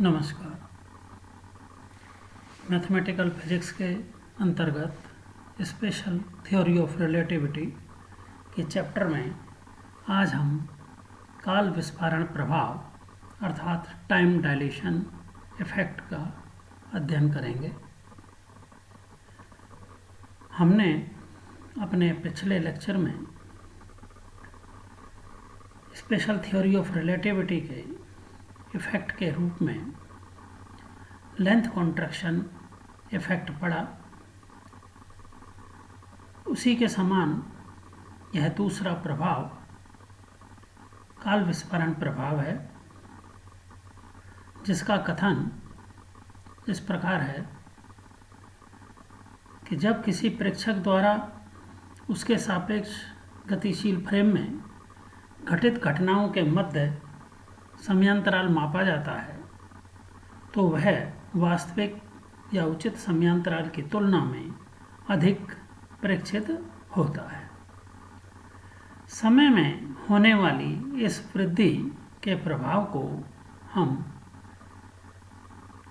नमस्कार। Mathematical physics के अंतर्गत स्पेशल थ्योरी ऑफ रिलेटिविटी के चैप्टर में आज हम काल विस्फारण प्रभाव अर्थात टाइम डायलेशन इफेक्ट का अध्ययन करेंगे। हमने अपने पिछले लेक्चर में स्पेशल थ्योरी ऑफ रिलेटिविटी के इफेक्ट के रूप में लेंथ कॉन्ट्रैक्शन इफेक्ट पढ़ा। उसी के समान यह दूसरा प्रभाव काल विस्फारण प्रभाव है, जिसका कथन इस प्रकार है कि जब किसी प्रेक्षक द्वारा उसके सापेक्ष गतिशील फ्रेम में घटित घटनाओं के मध्य समयांतराल मापा जाता है तो वह वास्तविक या उचित समयांतराल की तुलना में अधिक प्रेक्षित होता है। समय में होने वाली इस वृद्धि के प्रभाव को हम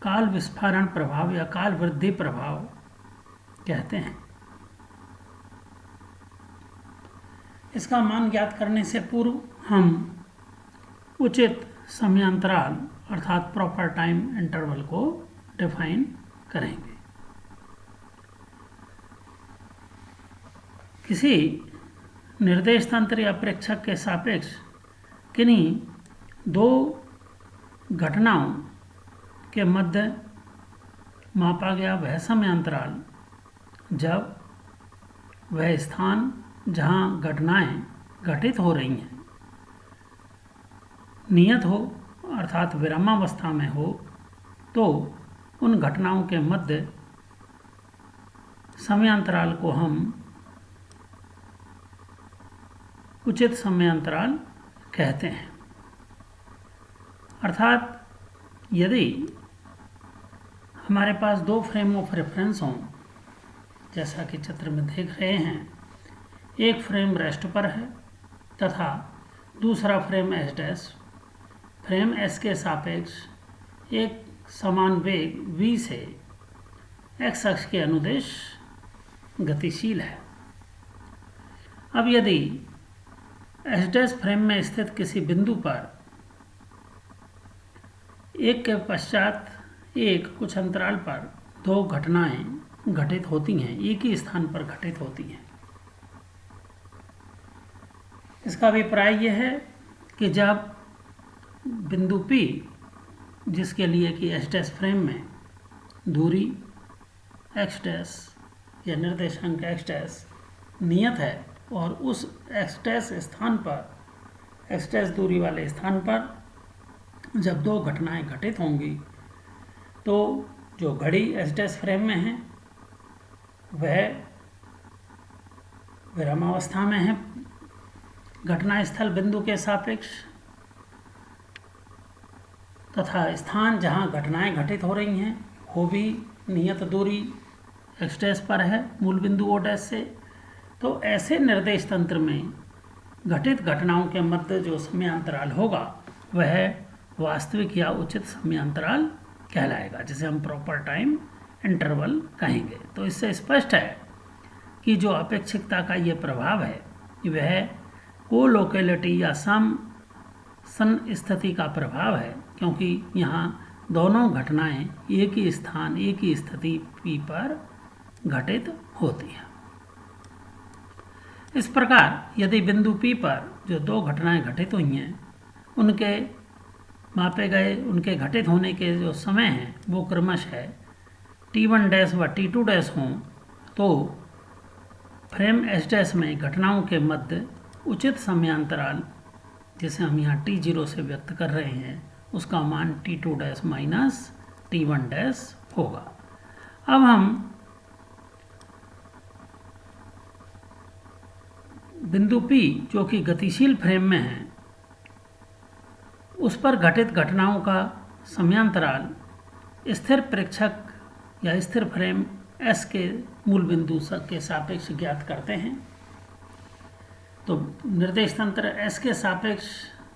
काल विस्फारण प्रभाव या काल वृद्धि प्रभाव कहते हैं। इसका मान ज्ञात करने से पूर्व हम उचित समयांतराल अर्थात प्रॉपर टाइम इंटरवल को डिफाइन करेंगे। किसी निर्देश तंत्र या प्रेक्षक के सापेक्ष किन्हीं दो घटनाओं के मध्य मापा गया वह समयांतराल जब वह स्थान जहां घटनाएं घटित हो रही हैं नियत हो अर्थात विरामावस्था में हो, तो उन घटनाओं के मध्य समयांतराल को हम उचित समयांतराल कहते हैं। अर्थात यदि हमारे पास दो फ्रेम ऑफ रेफरेंस हों, जैसा कि चित्र में देख रहे हैं, एक फ्रेम रेस्ट पर है तथा दूसरा frame S dash, frame S के सापेक्ष एक समान वेग v से x अक्ष के अनुदेश गतिशील है। अब यदि एस डैश फ्रेम में स्थित किसी बिंदु पर एक के पश्चात एक कुछ अंतराल पर दो घटनाएं घटित होती हैं, एक ही स्थान पर घटित होती हैं। इसका अभिप्राय यह है कि जब बिंदु P, जिसके लिए कि एस डैश फ्रेम में दूरी x डैश या निर्देशांक x डैश नियत है और उस x डैश स्थान पर x डैश दूरी वाले स्थान पर जब दो घटनाएं घटित होंगी तो जो घड़ी एस डैश फ्रेम में है वह विरामावस्था में है घटना स्थल बिंदु के सापेक्ष तथा स्थान जहां घटनाएं घटित हो रही हैं वो भी नियत दूरी एक्स डैश पर है मूल बिंदु ओ डैश से। तो ऐसे निर्देश तंत्र में घटित घटनाओं के मध्य जो समयांतराल होगा वह वास्तविक या उचित समयांतराल कहलाएगा, जिसे हम प्रॉपर टाइम इंटरवल कहेंगे। तो इससे स्पष्ट है कि जो अपेक्षिकता का ये प्रभाव है वह कोलोकेलिटी या सन स्थिति का प्रभाव है, क्योंकि यहाँ दोनों घटनाएं एक ही स्थान एक ही स्थिति P पर घटित होती हैं। इस प्रकार यदि बिंदु P पर जो दो घटनाएं घटित हुई हैं उनके मापे गए उनके घटित होने के जो समय हैं वो क्रमशः T1 डैश व T2 डैश हों, तो फ्रेम S डैश में घटनाओं के मध्य उचित समयांतराल, जिसे हम यहाँ T0 से व्यक्त कर रहे हैं, उसका मान T2 dash minus T1 dash होगा। अब हम बिंदु P जो कि गतिशील फ्रेम में है उस पर घटित घटनाओं का समयांतराल स्थिर प्रेक्षक या स्थिर फ्रेम S के मूल बिंदु के सापेक्ष ज्ञात करते हैं। तो निर्देश तंत्र S के सापेक्ष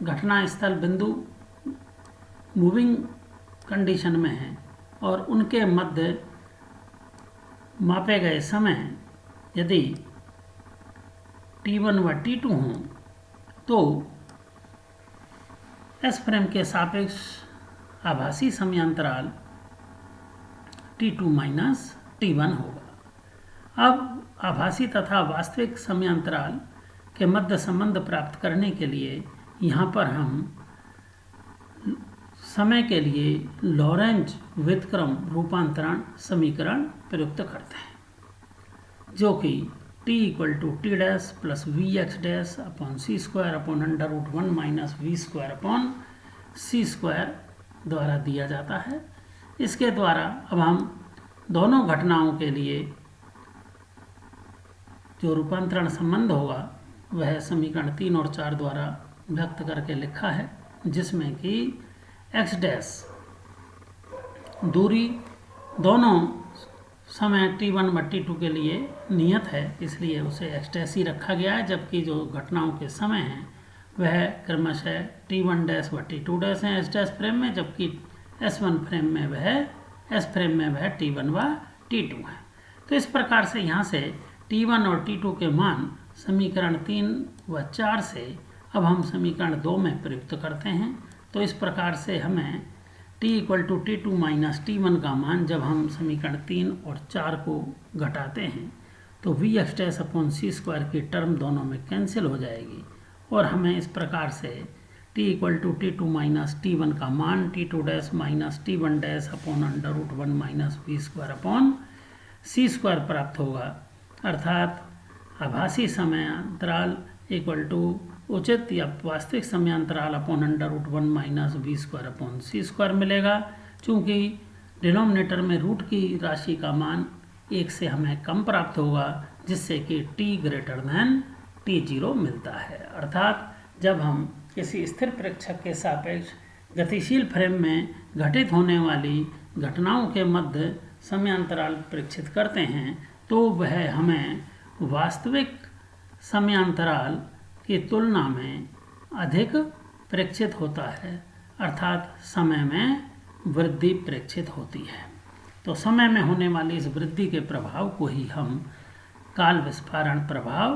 घटना स्थल बिंदु मूविंग कंडीशन में हैं और उनके मध्य मापे गए समय यदि T1 व T2 हों तो एस फ्रेम के सापेक्ष आभासी समयांतराल T2 माइनस T1 होगा। अब आभासी तथा वास्तविक समयांतराल के मध्य संबंध प्राप्त करने के लिए यहाँ पर हम समय के लिए लॉरेंज व्युत्क्रम रूपांतरण समीकरण प्रयुक्त करते हैं, जो कि t equal to T dash plus V X dash upon C square upon under root 1 minus V square upon C square द्वारा दिया जाता है। इसके द्वारा अब हम दोनों घटनाओं के लिए जो रूपांतरण संबंध होगा वह समीकरण 3 और 4 द्वारा व्यक्त करके लिखा है, जिसमें कि एक्स डैश दूरी दोनों समय T1 व T2 के लिए नियत है, इसलिए उसे एक्स डैश ही रखा गया है, जबकि जो घटनाओं के समय हैं वह क्रमशः T1 डैश व T2 डैश हैं एस डैश फ्रेम में, जबकि S1 फ्रेम में वह T1 व T2 है। तो इस प्रकार से यहाँ से T1 और T2 के मान समीकरण 3 व 4 से अब हम समीकरण 2 में प्रयुक्त करते हैं। तो इस प्रकार से हमें t equal to T2 minus T1 का मान जब हम समीकरण 3 और 4 को घटाते हैं तो V X dash upon C square की टर्म दोनों में कैंसिल हो जाएगी और हमें इस प्रकार से t equal to T2 minus T1 का मान T2 dash minus T1 dash upon under root 1 minus V square upon C square प्राप्त होगा। अर्थात आभासी समयांतराल इक्वल टू उचित या वास्तविक समयांतराल upon under root 1 minus V square upon C square मिलेगा। चूँकि डिनोमिनेटर में रूट की राशि का मान 1 से हमें कम प्राप्त होगा, जिससे कि t ग्रेटर दैन T0 मिलता है। अर्थात जब हम किसी स्थिर प्रेक्षक के सापेक्ष गतिशील फ्रेम में घटित होने वाली घटनाओं के मध्य समयांतराल प्रेक्षित करते हैं तो वह हमें वास्तविक समयांतराल की तुलना में अधिक प्रेक्षित होता है, अर्थात समय में वृद्धि प्रेक्षित होती है। तो समय में होने वाली इस वृद्धि के प्रभाव को ही हम काल विस्फारण प्रभाव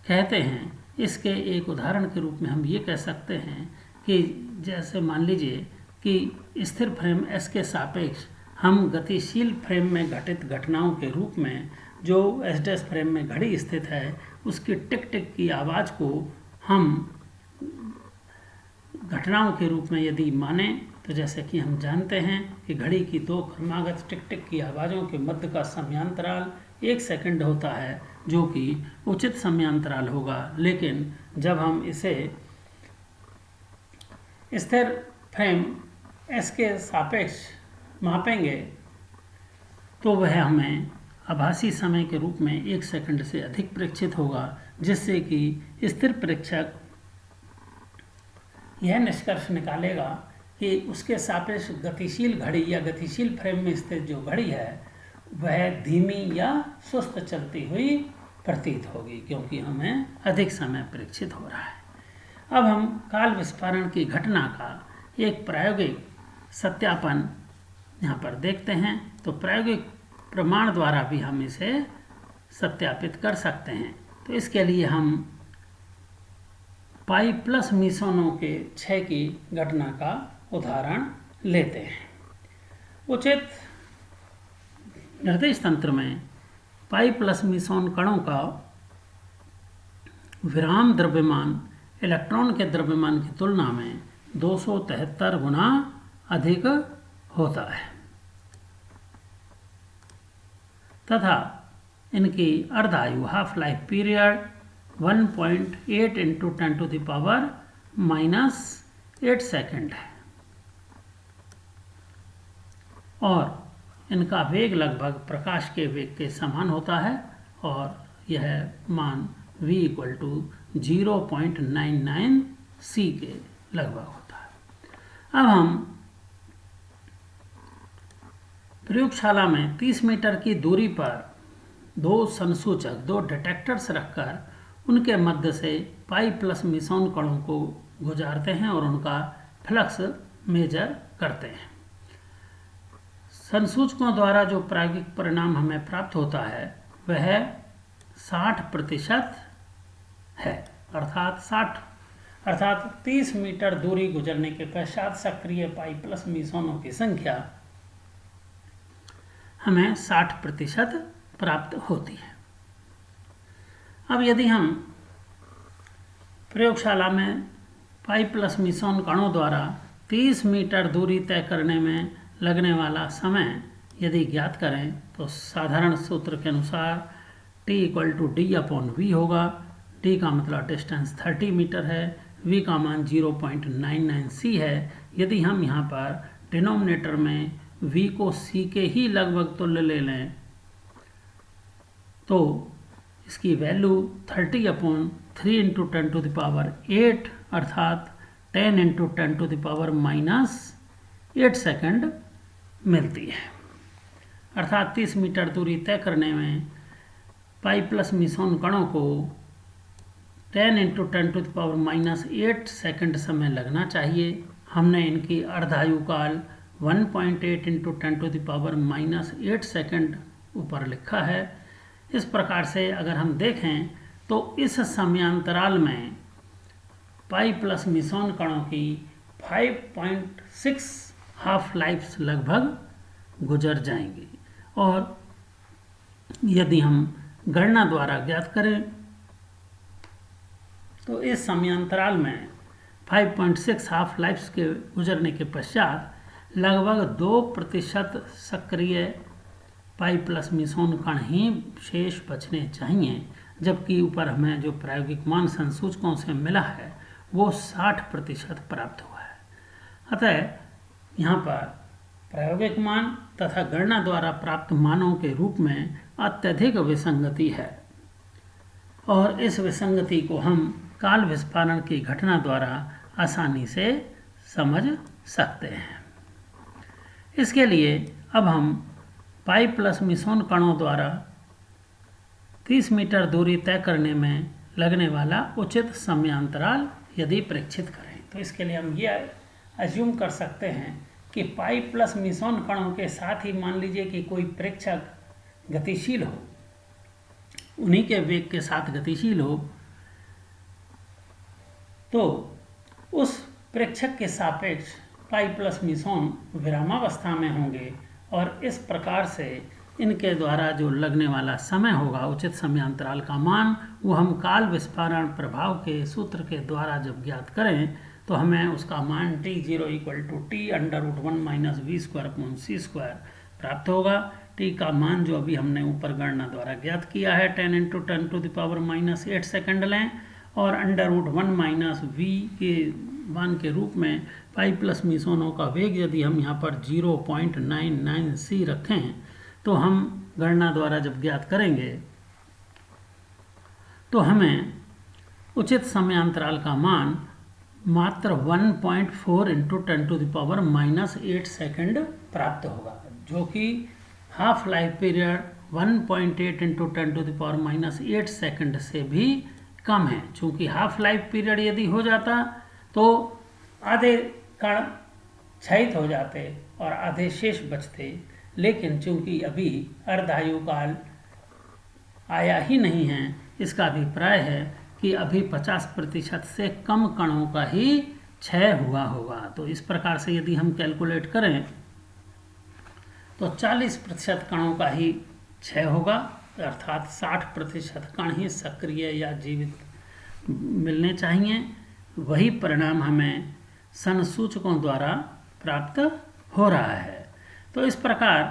कहते हैं। इसके एक उदाहरण के रूप में हम ये कह सकते हैं कि जैसे मान लीजिए कि स्थिर फ्रेम S के सापेक्ष हम गतिशील फ्रेम में घटित घटनाओं के रूप में जो एस डैश फ्रेम में घड़ी स्थित है उसकी टिक टिक की आवाज़ को हम घटनाओं के रूप में यदि माने तो जैसे कि हम जानते हैं कि घड़ी की दो क्रमागत टिक टिक की आवाज़ों के मध्य का समयांतराल 1 सेकंड होता है, जो कि उचित समयांतराल होगा। लेकिन जब हम इसे स्थिर फ्रेम S के सापेक्ष मापेंगे तो वह हमें आभासी समय के रूप में 1 सेकंड से अधिक प्रेक्षित होगा, जिससे कि स्थिर प्रेक्षक यह निष्कर्ष निकालेगा कि उसके सापेक्ष गतिशील घड़ी या गतिशील फ्रेम में स्थित जो घड़ी है वह धीमी या सुस्त चलती हुई प्रतीत होगी, क्योंकि हमें अधिक समय प्रेक्षित हो रहा है। अब हम काल विस्फारण की घटना का एक प्रायोगिक सत्यापन यहाँ पर देखते हैं। तो प्रायोगिक प्रमाण द्वारा भी हम इसे सत्यापित कर सकते हैं। तो इसके लिए हम पाई प्लस मीसोनों के क्षय की घटना का उदाहरण लेते हैं। उचित निर्देश तंत्र में पाई प्लस मीसोन कणों का विराम द्रव्यमान इलेक्ट्रॉन के द्रव्यमान की तुलना में 273 गुना अधिक होता है तथा इनकी अर्धायु half life period 1.8 into 10⁻⁻8 second है और इनका वेग लगभग प्रकाश के वेग के समान होता है और यह मान v इक्वल टू 0.99 c के लगभग होता है। अब हम प्रयोगशाला में 30 मीटर की दूरी पर दो संसूचक, दो डिटेक्टर्स रखकर उनके मध्य से पाई प्लस मीसोन कणों को गुजारते हैं और उनका फ्लक्स मेजर करते हैं। संसूचकों द्वारा जो प्रायोगिक परिणाम हमें प्राप्त होता है वह 60% है, अर्थात 30 मीटर दूरी गुजरने के पश्चात सक्रिय पाई प्लस मीसोनों की संख्या हमें 60% प्राप्त होती है। अब यदि हम प्रयोगशाला में पाई प्लस मीसोन कणों द्वारा 30 मीटर दूरी तय करने में लगने वाला समय यदि ज्ञात करें तो साधारण सूत्र के अनुसार t = d/v होगा। d का मतलब डिस्टेंस 30 मीटर है, v का मान 0.99c है। यदि हम यहाँ पर डिनोमिनेटर में v को c के ही लगभग तुल्य ले लें तो इसकी वैल्यू 30/3 × 10⁸ अर्थात 10 × 10⁻⁻8 सेकंड मिलती है। अर्थात 30 मीटर दूरी तय करने में पाई प्लस मीसोन कणों को 10 × 10⁻⁸ सेकंड समय लगना चाहिए। हमने इनकी अर्धायु काल 1.8 × 10⁻⁻8 सेकंड ऊपर लिखा है। इस प्रकार से अगर हम देखें तो इस समयांतराल में पाई प्लस मीसोन कणों की 5.6 हाफ लाइफ्स लगभग गुजर जाएंगी। और यदि हम गणना द्वारा ज्ञात करें तो इस समयांतराल में 5.6 हाफ लाइफ्स के गुजरने के पश्चात लगभग 2% सक्रिय पाई प्लस मीसोन कण ही शेष बचने चाहिए, जबकि ऊपर हमें जो प्रायोगिक मान संसूचकों से मिला है वो 60% प्राप्त हुआ है। अतः यहाँ पर प्रायोगिक मान तथा गणना द्वारा प्राप्त मानों के रूप में अत्यधिक विसंगति है और इस विसंगति को हम काल विस्फारण की घटना द्वारा आसानी से समझ सकते हैं। इसके लिए अब हम पाई प्लस मीसोन कणों द्वारा 30 मीटर दूरी तय करने में लगने वाला उचित समयांतराल यदि परीक्षित करें तो इसके लिए हम ये अज्यूम कर सकते हैं कि पाई प्लस मीसोन कणों के साथ ही मान लीजिए कि कोई प्रेक्षक गतिशील हो, उन्हीं के वेग के साथ गतिशील हो, तो उस प्रेक्षक के सापेक्ष पाई प्लस मीसोन विरामावस्था में होंगे और इस प्रकार से इनके द्वारा जो लगने वाला समय होगा उचित समयांतराल का मान वो हम काल विस्फारण प्रभाव के सूत्र के द्वारा जब ज्ञात करें तो हमें उसका मान t0 = t √1 - v² प्राप्त होगा। t का मान जो अभी हमने ऊपर गणना द्वारा ज्ञात किया है 10 × 10⁻⁸ सेकंड लें और √1 - v के मान के रूप में पाई प्लस मीसोनों का वेग यदि हम यहाँ पर 0.99c रखें तो हम गणना द्वारा जब ज्ञात करेंगे तो हमें उचित समयांतराल का मान मात्र 1.4 × 10⁻⁸ सेकंड प्राप्त होगा, जो कि हाफ लाइफ पीरियड 1.8 × 10⁻⁸ सेकंड से भी कम है। चूँकि हाफ लाइफ पीरियड यदि हो जाता तो आधे कण क्षयित हो जाते और आधे शेष बचते, लेकिन चूंकि अभी अर्धायु काल आया ही नहीं है, इसका अभिप्राय है कि अभी 50% से कम कणों का ही क्षय हुआ होगा। तो इस प्रकार से यदि हम कैलकुलेट करें तो 40% कणों का ही क्षय होगा, अर्थात 60% कण ही सक्रिय या जीवित मिलने चाहिए। वही परिणाम हमें संसूचकों द्वारा प्राप्त हो रहा है। तो इस प्रकार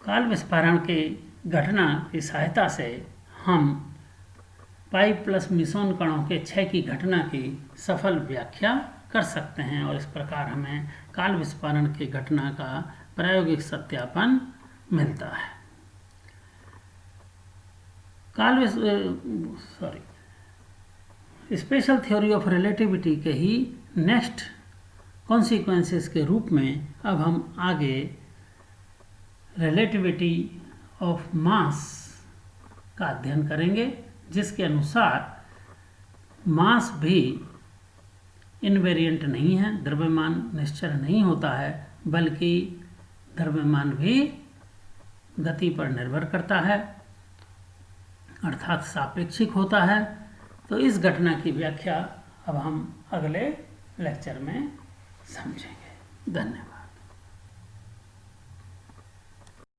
काल विस्फारण के घटना की सहायता से हम पाई प्लस मीसोन कणों के क्षय की घटना की सफल व्याख्या कर सकते हैं और इस प्रकार हमें काल विस्फारण की घटना का प्रायोगिक सत्यापन मिलता है। स्पेशल थ्योरी ऑफ रिलेटिविटी के ही नेक्स्ट कॉन्सिक्वेंसेस के रूप में अब हम आगे रिलेटिविटी ऑफ मास का अध्ययन करेंगे, जिसके अनुसार मास भी इनवेरिएंट नहीं है, द्रव्यमान निश्चल नहीं होता है, बल्कि द्रव्यमान भी गति पर निर्भर करता है, अर्थात सापेक्षिक होता है। तो इस घटना की व्याख्या अब हम अगले लेक्चर में समझेंगे। धन्यवाद।